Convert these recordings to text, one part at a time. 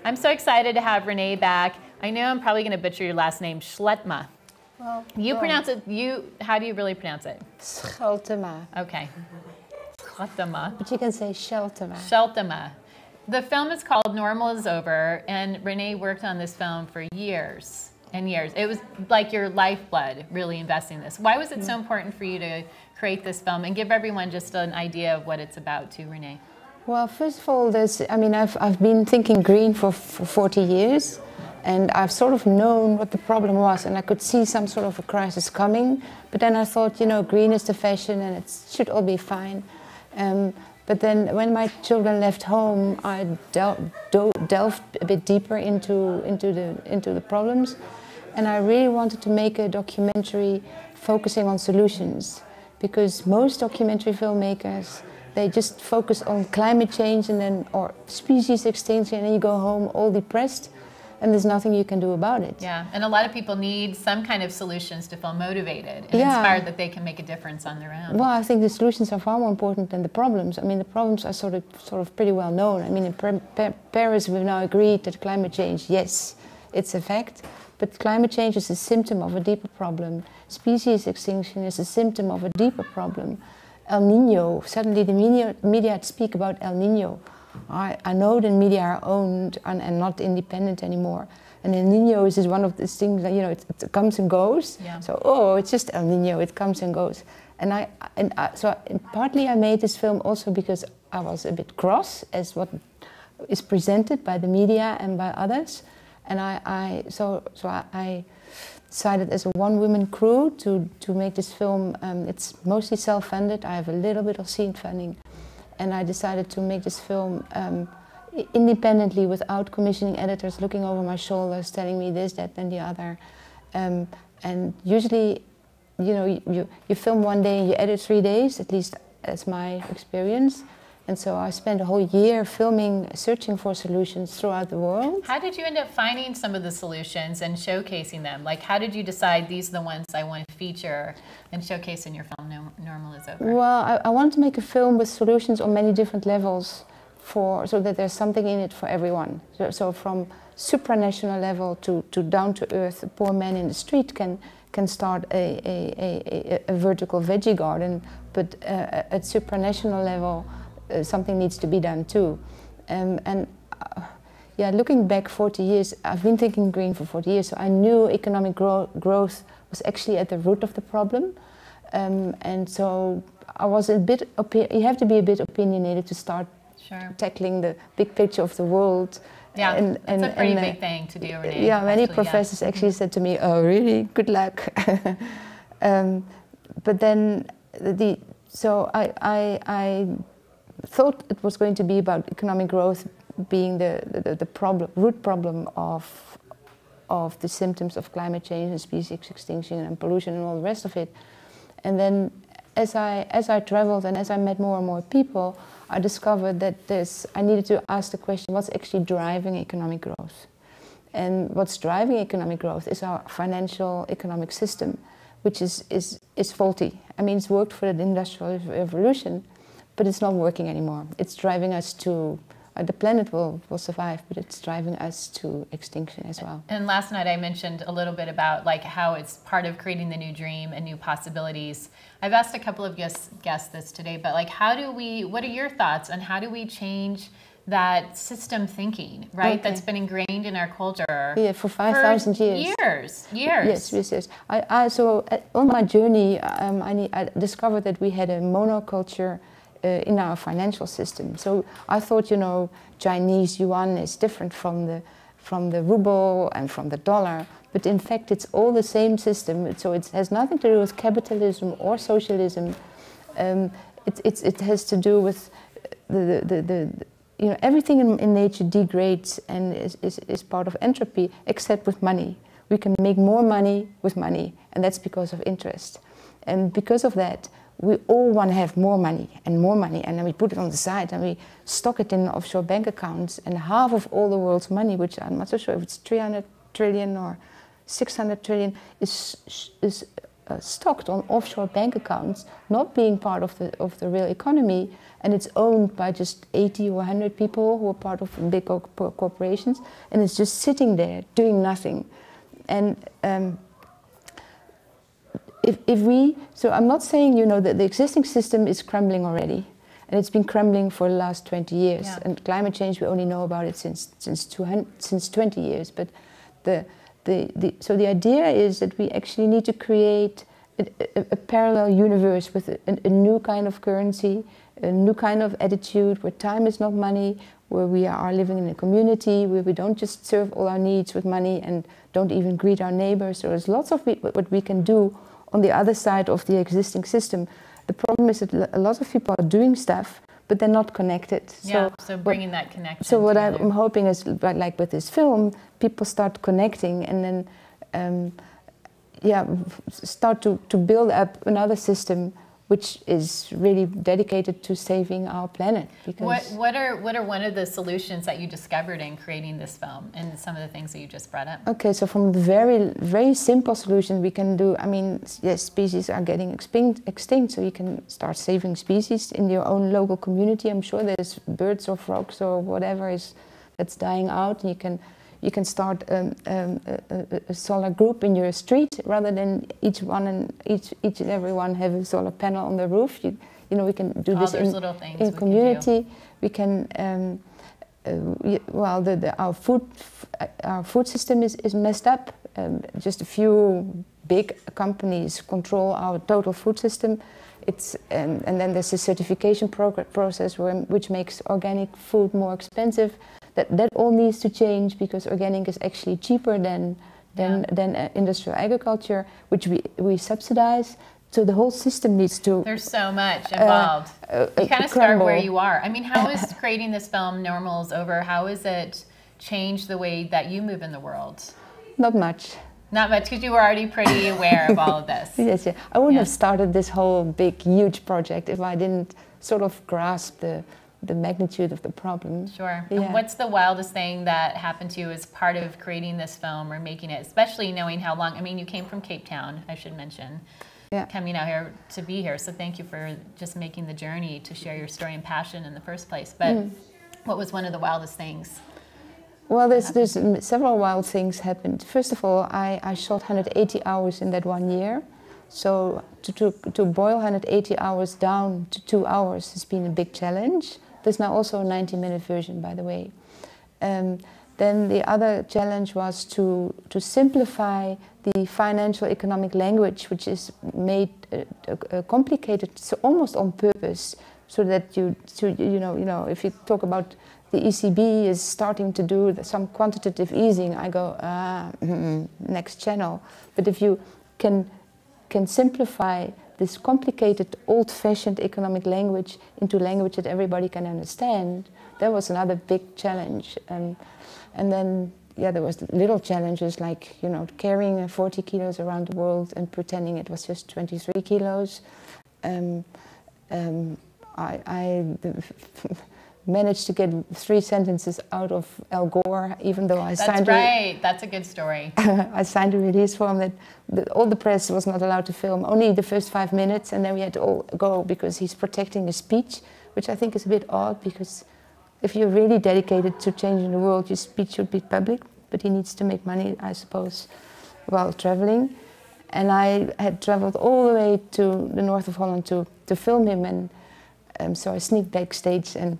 I'm so excited to have Renee back. I know I'm probably going to butcher your last name, Scheltema. Well, you pronounce it, how do you really pronounce it? Scheltema. Okay. Scheltema. But you can say Scheltema. Scheltema. The film is called Normal is Over, and Renee worked on this film for years and years. It was like your lifeblood, really investing in this. Why was it so important for you to create this film and give everyone just an idea of what it's about too, Renee? Well, first of all, I've been thinking green for 40 years, and I've sort of known what the problem was, and I could see some sort of a crisis coming. But then I thought, you know, green is the fashion, and it should all be fine. But then, when my children left home, I delved a bit deeper into the problems, and I really wanted to make a documentary focusing on solutions, because most documentary filmmakers, they just focus on climate change or species extinction, and then you go home all depressed, and there's nothing you can do about it. Yeah, and a lot of people need some kind of solutions to feel motivated and inspired that they can make a difference on their own. Well, I think the solutions are far more important than the problems. I mean, the problems are sort of pretty well known. I mean, in Paris, we've now agreed that climate change, yes, it's a fact, but climate change is a symptom of a deeper problem. Species extinction is a symptom of a deeper problem. El Nino, suddenly the media speak about El Nino. I know the media are owned and not independent anymore. And El Nino is one of these things that, you know, it comes and goes. Yeah. So, oh, it's just El Nino, it comes and goes. So partly I made this film also because I was a bit cross as what is presented by the media and by others. And so I decided as a one-woman crew to make this film. It's mostly self-funded. I have a little bit of seed funding, and I decided to make this film independently, without commissioning editors looking over my shoulders, telling me this, that, and the other. And usually, you know, you film one day and you edit 3 days. At least that's my experience. And so I spent a whole year filming, searching for solutions throughout the world. How did you end up finding some of the solutions and showcasing them? Like, how did you decide these are the ones I want to feature and showcase in your film, Normal is Over? Well, I wanted to make a film with solutions on many different levels so that there's something in it for everyone. So from supranational level to down to earth, a poor man in the street can start a vertical veggie garden, but at supranational level, something needs to be done too. Yeah, looking back 40 years, I've been thinking green for 40 years, so I knew economic growth was actually at the root of the problem. And so I was a bit, you have to be a bit opinionated to start tackling the big picture of the world. Yeah, it's a pretty big thing to do, Renee. Yeah, many professors actually said to me, oh really, good luck. But then, so I thought it was going to be about economic growth being the root problem of the symptoms of climate change and species extinction and pollution and all the rest of it. And then as I traveled and as I met more and more people, I discovered that I needed to ask the question, what's actually driving economic growth? And what's driving economic growth is our financial economic system, which is faulty. I mean, it's worked for the Industrial Revolution, but it's not working anymore. It's driving us to, the planet will survive, but it's driving us to extinction as well. And last night I mentioned a little bit about like how it's part of creating the new dream and new possibilities. I've asked a couple of guests this today, but like what are your thoughts on how do we change that system thinking, right? Okay. That's been ingrained in our culture. Yeah, for 5,000 years. Years. Yes. So on my journey, I discovered that we had a monoculture in our financial system. So I thought, you know, Chinese yuan is different from the ruble and from the dollar, but in fact it's all the same system. So it has nothing to do with capitalism or socialism. It has to do with you know, everything in nature degrades and is part of entropy, except with money. We can make more money with money, and that's because of interest. And because of that, we all want to have more money, and then we put it on the side and we stock it in offshore bank accounts, and half of all the world's money, which I'm not so sure if it's 300 trillion or 600 trillion, is stocked on offshore bank accounts, not being part of the real economy, and it's owned by just 80 or 100 people who are part of big corporations, and it's just sitting there doing nothing. And so I'm not saying, you know, that the existing system is crumbling already, and it's been crumbling for the last 20 years. Yeah. And climate change, we only know about it since 20 years. But so the idea is that we actually need to create a parallel universe with a new kind of currency, a new kind of attitude, where time is not money, where we are living in a community, where we don't just serve all our needs with money and don't even greet our neighbors. So there's lots of what we can do on the other side of the existing system. The problem is that a lot of people are doing stuff, but they're not connected. Yeah, so bringing that connection So what together. I'm hoping is, like with this film, people start connecting, and then start to build up another system which is really dedicated to saving our planet. Because what are one of the solutions that you discovered in creating this film, and some of the things that you just brought up? Okay, so from the very simple solution we can do, I mean, yes, species are getting extinct, so you can start saving species in your own local community. I'm sure there's birds or frogs or whatever that's dying out, and you can start a solar group in your street, rather than each and every one have a solar panel on the roof. You know, we can do All this those little things in community. We can our food system is messed up. Just a few big companies control our total food system. And then there's a certification process which makes organic food more expensive. That all needs to change, because organic is actually cheaper than industrial agriculture, which we subsidize. So the whole system needs to. There's so much involved. You kind of start where you are. I mean, how is creating this film Normal is Over? How has it changed the way that you move in the world? Not much. Not much, because you were already pretty aware of all of this. Yes, yeah. I wouldn't have started this whole big, huge project if I didn't sort of grasp the magnitude of the problem. Sure. Yeah. And what's the wildest thing that happened to you as part of creating this film or making it, especially knowing how long, I mean, you came from Cape Town, I should mention, coming out here to be here. So thank you for just making the journey to share your story and passion in the first place. But what was one of the wildest things? Well, there's several wild things happened. First of all, I shot 180 hours in that 1 year. So to boil 180 hours down to 2 hours has been a big challenge. There's now also a 90-minute version, by the way. Then the other challenge was to simplify the financial economic language, which is made complicated, so almost on purpose, so that you know, if you talk about the ECB is starting to do some quantitative easing, I go next channel. But if you can simplify this complicated, old-fashioned economic language into language that everybody can understand, that was another big challenge. And then, there was little challenges like, you know, carrying 40 kilos around the world and pretending it was just 23 kilos. I managed to get 3 sentences out of Al Gore, even though I signed. That's right. That's a good story. I signed a release form that all the press was not allowed to film, only the first 5 minutes, and then we had to all go because he's protecting his speech, which I think is a bit odd, because if you're really dedicated to changing the world, your speech should be public, but he needs to make money, I suppose, while traveling. And I had traveled all the way to the north of Holland to film him, and so I sneaked backstage, and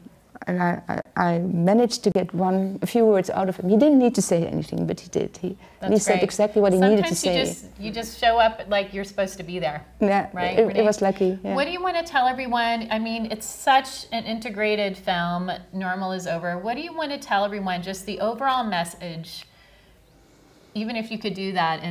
I managed to get a few words out of him. He didn't need to say anything, but he did. He said exactly what he needed to say. Sometimes you just show up like you're supposed to be there. Yeah, right. It was lucky. Yeah. What do you want to tell everyone? I mean, it's such an integrated film. Normal is Over. What do you want to tell everyone? Just the overall message. Even if you could do that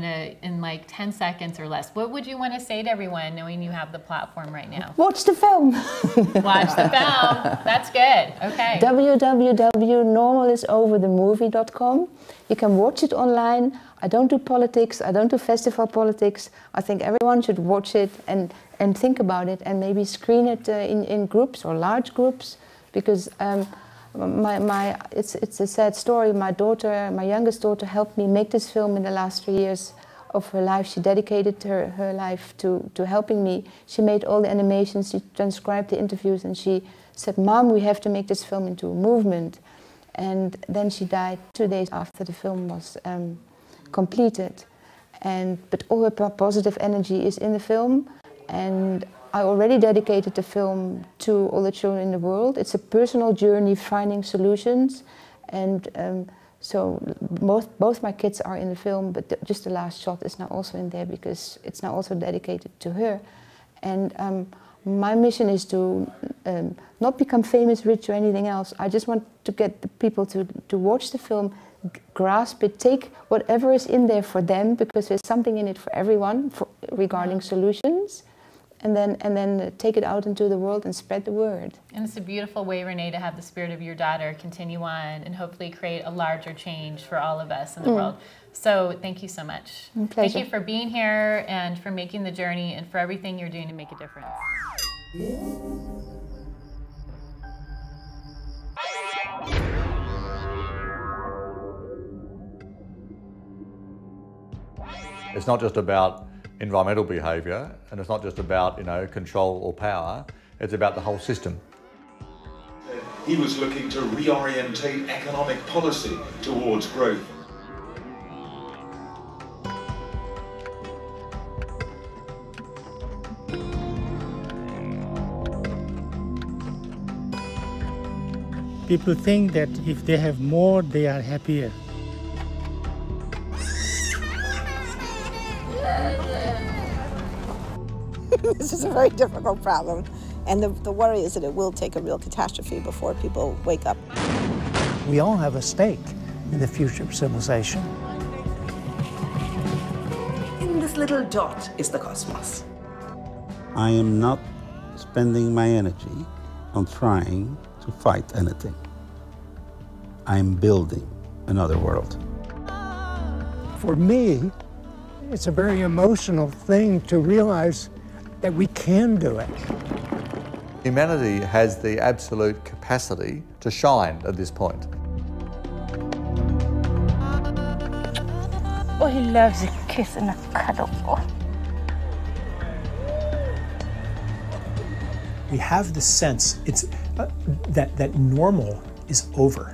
in like 10 seconds or less, what would you want to say to everyone, knowing you have the platform right now? Watch the film. Watch the film. That's good. Okay. www.normalisoverthemovie.com. You can watch it online. I don't do politics. I don't do festival politics. I think everyone should watch it and think about it, and maybe screen it in groups or large groups, because it's a sad story. My youngest daughter, helped me make this film in the last 3 years of her life. She dedicated her life to helping me. She made all the animations, she transcribed the interviews, and she said, "Mom, we have to make this film into a movement." And then she died 2 days after the film was completed. But all her positive energy is in the film, and I already dedicated the film to all the children in the world. It's a personal journey finding solutions, and so both my kids are in the film, but just the last shot is now also in there because it's now also dedicated to her. And my mission is to not become famous, rich, or anything else. I just want to get the people to watch the film, grasp it, take whatever is in there for them, because there's something in it for everyone regarding solutions. And then take it out into the world and spread the word. And it's a beautiful way, Renee, to have the spirit of your daughter continue on and hopefully create a larger change for all of us in the world. So thank you so much. Thank you for being here and for making the journey and for everything you're doing to make a difference. It's not just about environmental behaviour, and it's not just about, control or power, it's about the whole system. He was looking to reorientate economic policy towards growth. People think that if they have more, they are happier. This is a very difficult problem, and the worry is that it will take a real catastrophe before people wake up. We all have a stake in the future of civilization. In this little dot is the cosmos. I am not spending my energy on trying to fight anything. I am building another world. For me, it's a very emotional thing to realize that we can do it. Humanity has the absolute capacity to shine at this point. Oh, he loves a kiss and a cuddle. We have the sense that normal is over.